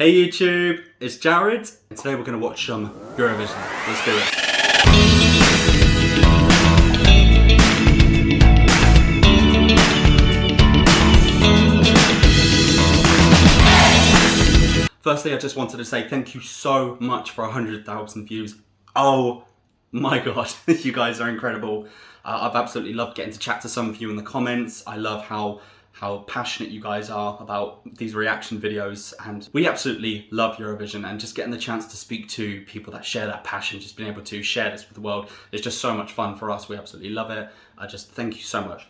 Hey YouTube, it's Jaryd, and today we're going to watch Shum Eurovision. Let's do it. Firstly, I just wanted to say thank you so much for 100,000 views. Oh my god, you guys are incredible. I've absolutely loved getting to chat to some of you in the comments. I love how passionate you guys are about these reaction videos, and we absolutely love Eurovision, and just getting the chance to speak to people that share that passion, just being able to share this with the world is just so much fun for us. We absolutely love it. I just thank you so much.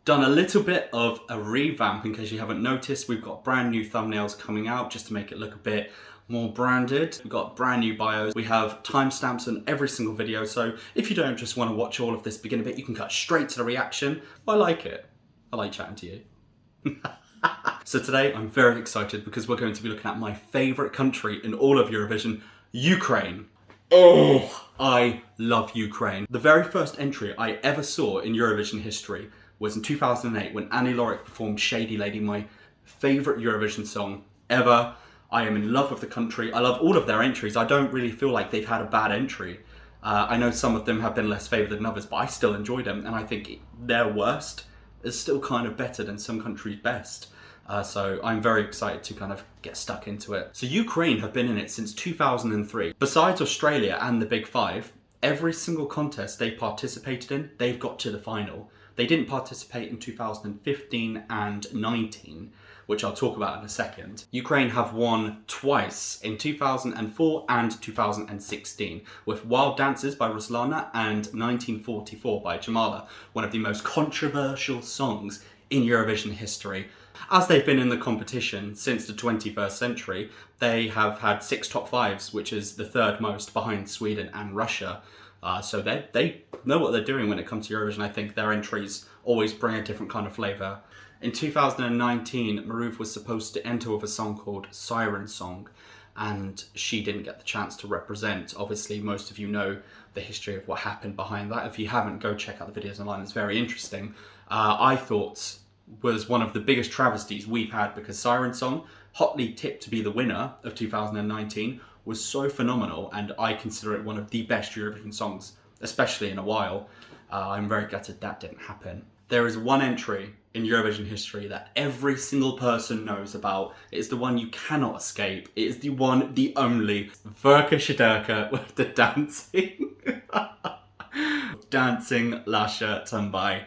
Done a little bit of a revamp in case you haven't noticed. We've got brand new thumbnails coming out just to make it look a bit more branded. We've got brand new bios. We have timestamps on every single video, so if you don't just want to watch all of this beginning bit, you can cut straight to the reaction. I like it. I like chatting to you. So today I'm very excited because we're going to be looking at my favourite country in all of Eurovision, Ukraine. Oh, I love Ukraine. The very first entry I ever saw in Eurovision history was in 2008 when Annie Lorick performed Shady Lady, my favourite Eurovision song ever. I am in love with the country. I love all of their entries. I don't really feel like they've had a bad entry. I know some of them have been less favoured than others, but I still enjoy them, and I think their worst is still kind of better than some countries' best. So I'm very excited to kind of get stuck into it. So Ukraine have been in it since 2003. Besides Australia and the Big Five, every single contest they participated in, they've got to the final. They didn't participate in 2015 and 19, which I'll talk about in a second. Ukraine have won twice, in 2004 and 2016, with Wild Dances by Ruslana and 1944 by Jamala, one of the most controversial songs in Eurovision history. As they've been in the competition since the 21st century, they have had 6 top 5s, which is the third most behind Sweden and Russia. So they know what they're doing when it comes to Eurovision. I think their entries always bring a different kind of flavour. In 2019, Maruv was supposed to enter with a song called Siren Song, and she didn't get the chance to represent. Obviously, most of you know the history of what happened behind that. If you haven't, go check out the videos online. It's very interesting. I thought was one of the biggest travesties we've had, because Siren Song, hotly tipped to be the winner of 2019, was so phenomenal, and I consider it one of the best Eurovision songs, especially in a while. I'm very gutted that didn't happen. There is one entry in Eurovision history that every single person knows about. It is the one you cannot escape. It is the one, the only, Verka Shaderka with the dancing. Dancing Lasha Tumbai.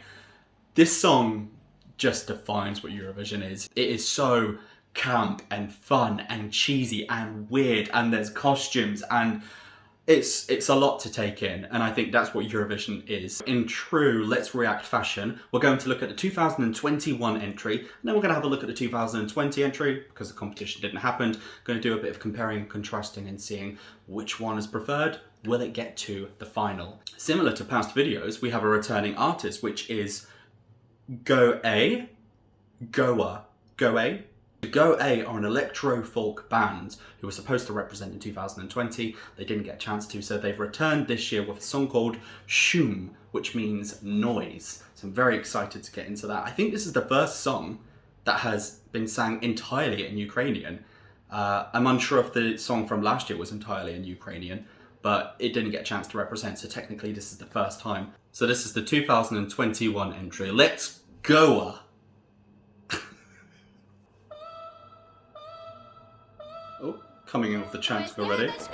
This song just defines what Eurovision is. It is so camp and fun and cheesy and weird, and there's costumes, and it's a lot to take in, and I think that's what Eurovision is. In true Let's React fashion, we're going to look at the 2021 entry, and then we're going to have a look at the 2020 entry, because the competition didn't happen. Going to do a bit of comparing and contrasting and seeing which one is preferred. Will it get to the final? Similar to past videos, we have a returning artist, which is Go-A. Go-A are an electro-folk band who were supposed to represent in 2020. They didn't get a chance to, so they've returned this year with a song called Shum, which means noise. So I'm very excited to get into that. I think this is the first song that has been sang entirely in Ukrainian. I'm unsure if the song from last year was entirely in Ukrainian, but it didn't get a chance to represent, so technically this is the first time. So this is the 2021 entry. Let's go! Oh, coming in with the chanting already. Look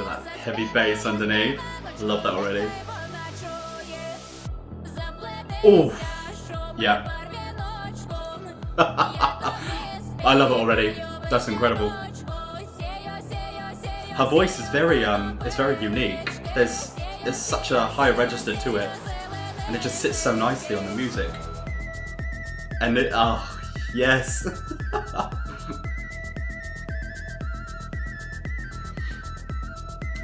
at that heavy bass underneath. Love that already. Oh, yeah. I love it already. That's incredible. Her voice is very, it's very unique. There's such a high register to it, and it just sits so nicely on the music. And it, oh, yes.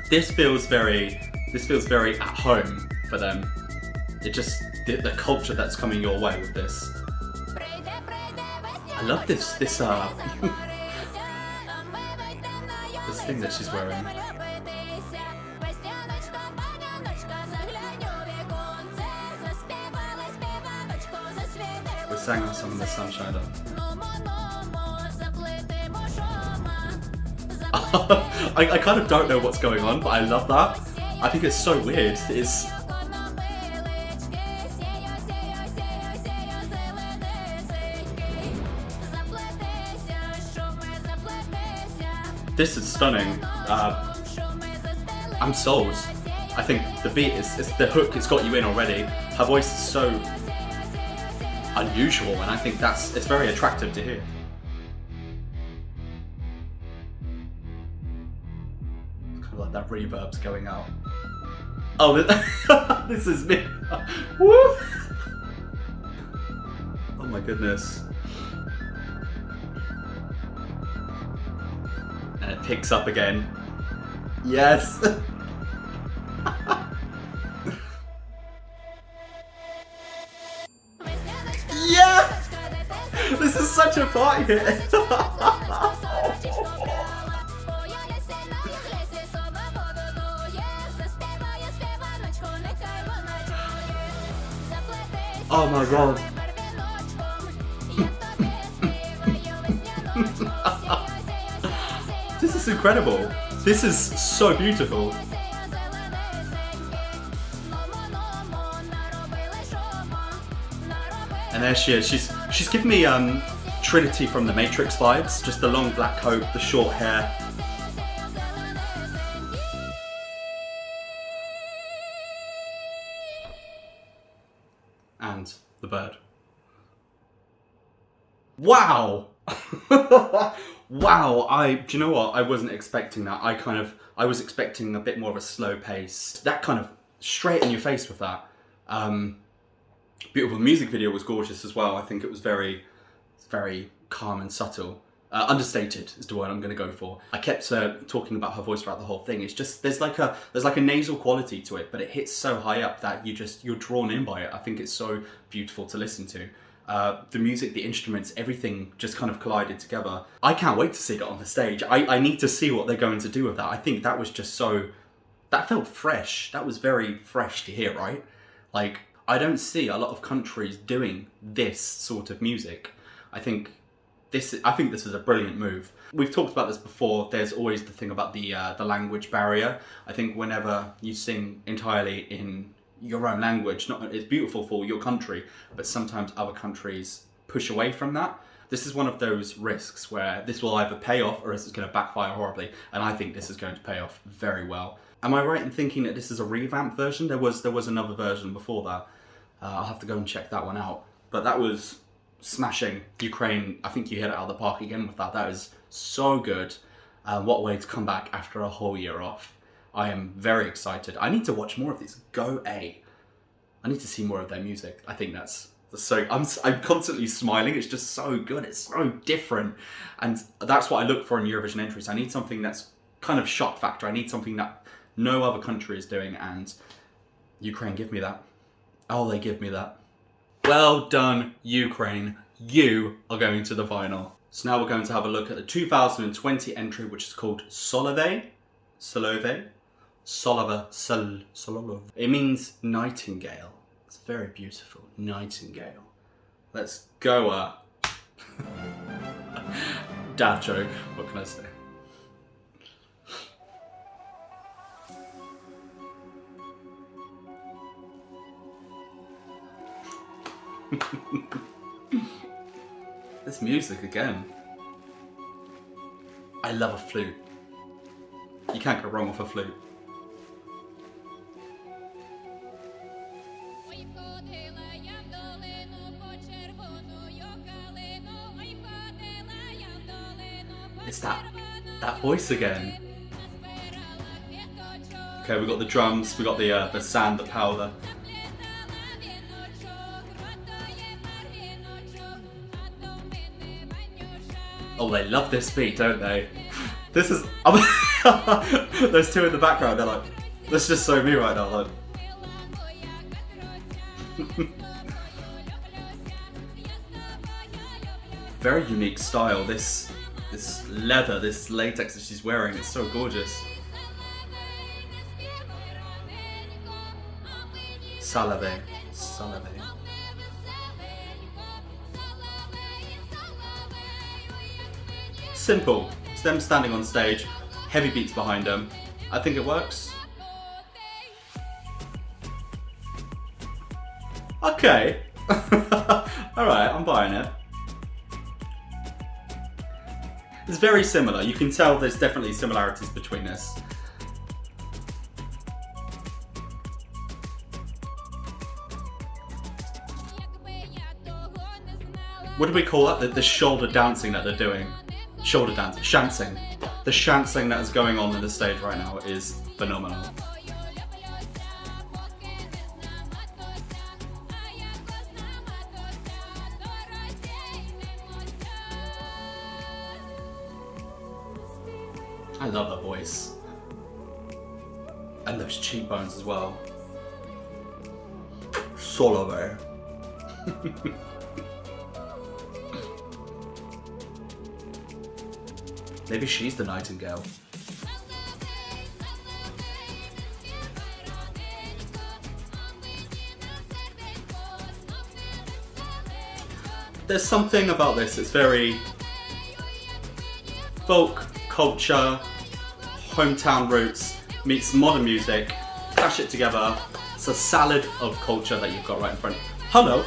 This feels very at home for them. It just, the culture that's coming your way with this. I love this this thing that she's wearing. sang us some of the Sunshine. I kind of don't know what's going on, but I love that. I think it's so weird. It's... This is stunning. I'm sold. I think the beat is the hook. It's got you in already. Her voice is so unusual, and I think it's very attractive to hear. It's kind of like that reverb's going out. Oh, this is me. Woo! Oh my goodness. And it picks up again. Yes! Yeah! This is such a party hit! Oh my god. This is incredible. This is so beautiful. And there she is. She's giving me Trinity from the Matrix vibes. Just the long black coat, the short hair. And the bird. Wow! Wow, do you know what? I wasn't expecting that. I was expecting a bit more of a slow pace. That kind of straight in your face with that. Beautiful. The music video was gorgeous as well. I think it was very calm and subtle. Understated is the word I'm going to go for. I kept talking about her voice throughout the whole thing. It's just there's like a nasal quality to it, but it hits so high up that you're drawn in by it. I think it's so beautiful to listen to. The music, the instruments, everything just kind of collided together. I can't wait to see it on the stage. I need to see what they're going to do with that. I think that was just that felt fresh. That was very fresh to hear, right? Like, I don't see a lot of countries doing this sort of music. I think this is a brilliant move. We've talked about this before. There's always the thing about the language barrier. I think whenever you sing entirely in your own language, it's beautiful for your country, but sometimes other countries push away from that. This is one of those risks where this will either pay off or it's going to backfire horribly, and I think this is going to pay off very well. Am I right in thinking that this is a revamped version? There was another version before that. I'll have to go and check that one out. But that was smashing. Ukraine, I think you hit it out of the park again with that. That is so good. What a way to come back after a whole year off. I am very excited. I need to watch more of these. Go A. I need to see more of their music. I think that's so... I'm constantly smiling. It's just so good. It's so different. And that's what I look for in Eurovision entries. I need something that's kind of shock factor. I need something that no other country is doing, and Ukraine give me that. Oh, they give me that. Well done, Ukraine. You are going to the final. So now we're going to have a look at the 2020 entry, which is called Solove. It means nightingale. It's very beautiful. Nightingale. Let's go. Dad joke. What can I say? This music again. I love a flute. You can't go wrong with a flute. It's that voice again. Okay, we got the drums, we got the sand, the powder. Oh, they love this beat, don't they? This is... Those two in the background, they're like... That's just so me right now, like... Very unique style. This leather, this latex that she's wearing, it's so gorgeous. Salave. simple. It's them standing on stage, heavy beats behind them. I think it works. Okay. Alright, I'm buying it. It's very similar. You can tell there's definitely similarities between this. What do we call that? The shoulder dancing that they're doing. Shoulder dancing. Shancing. The shancing that is going on in the stage right now is phenomenal. I love her voice. And those cheekbones as well. Solove. Maybe she's the nightingale. There's something about this, it's very folk, culture, hometown roots, meets modern music, clash it together. It's a salad of culture that you've got right in front. Hello!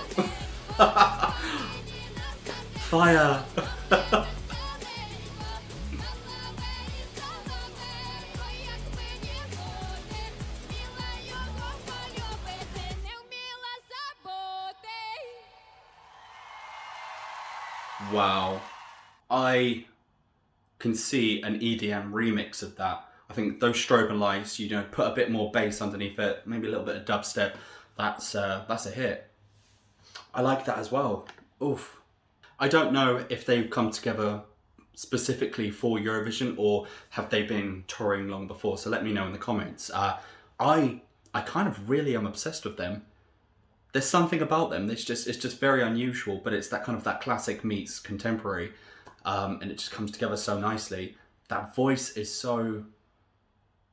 Fire! Wow. I can see an EDM remix of that. I think those strobe lights, you know, put a bit more bass underneath it, maybe a little bit of dubstep. That's a hit. I like that as well. Oof. I don't know if they've come together specifically for Eurovision or have they been touring long before, so let me know in the comments. I kind of really am obsessed with them. There's something about them. It's just very unusual, but it's that kind of that classic meets contemporary, and it just comes together so nicely. That voice is so.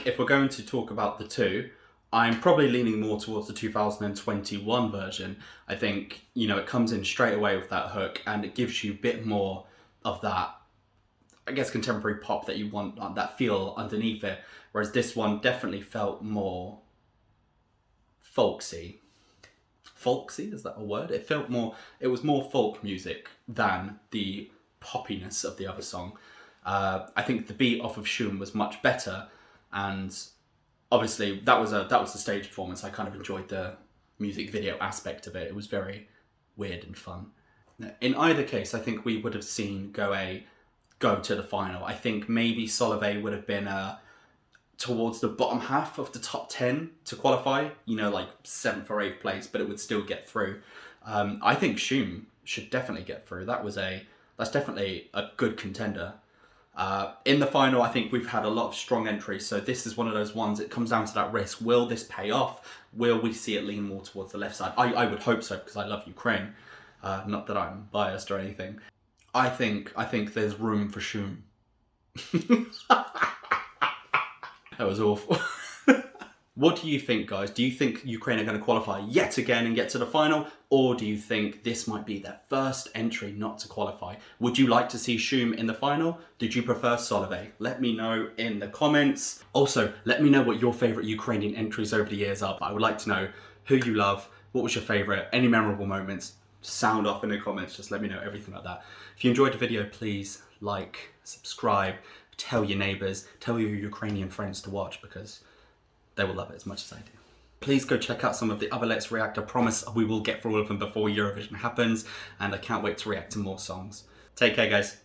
If we're going to talk about the two, I'm probably leaning more towards the 2021 version. I think, you know, it comes in straight away with that hook, and it gives you a bit more of that, I guess, contemporary pop that you want, like that feel underneath it. Whereas this one definitely felt more folksy. Folksy, is that a word? It felt more, it was more folk music than the poppiness of the other song. I think the beat off of Shum was much better, and obviously that was a stage performance. I kind of enjoyed the music video aspect of it. It was very weird and fun. In either case, I think we would have seen go to the final. I think maybe Solove would have been towards the bottom half of the top 10 to qualify, you know, like 7th or 8th place, but it would still get through. I think Shum should definitely get through. That's definitely a good contender. In the final, I think we've had a lot of strong entries, so this is one of those ones, it comes down to that risk. Will this pay off? Will we see it lean more towards the left side? I would hope so, because I love Ukraine. Not that I'm biased or anything. I think there's room for Shum. That was awful. What do you think, guys? Do you think Ukraine are going to qualify yet again and get to the final? Or do you think this might be their first entry not to qualify? Would you like to see Shum in the final? Did you prefer Solove? Let me know in the comments. Also, let me know what your favourite Ukrainian entries over the years are. I would like to know who you love, what was your favourite, any memorable moments. Sound off in the comments, just let me know everything like that. If you enjoyed the video, please like, subscribe, tell your neighbours, tell your Ukrainian friends to watch, because they will love it as much as I do. Please go check out some of the other Let's React. I promise we will get through all of them before Eurovision happens, and I can't wait to react to more songs. Take care, guys.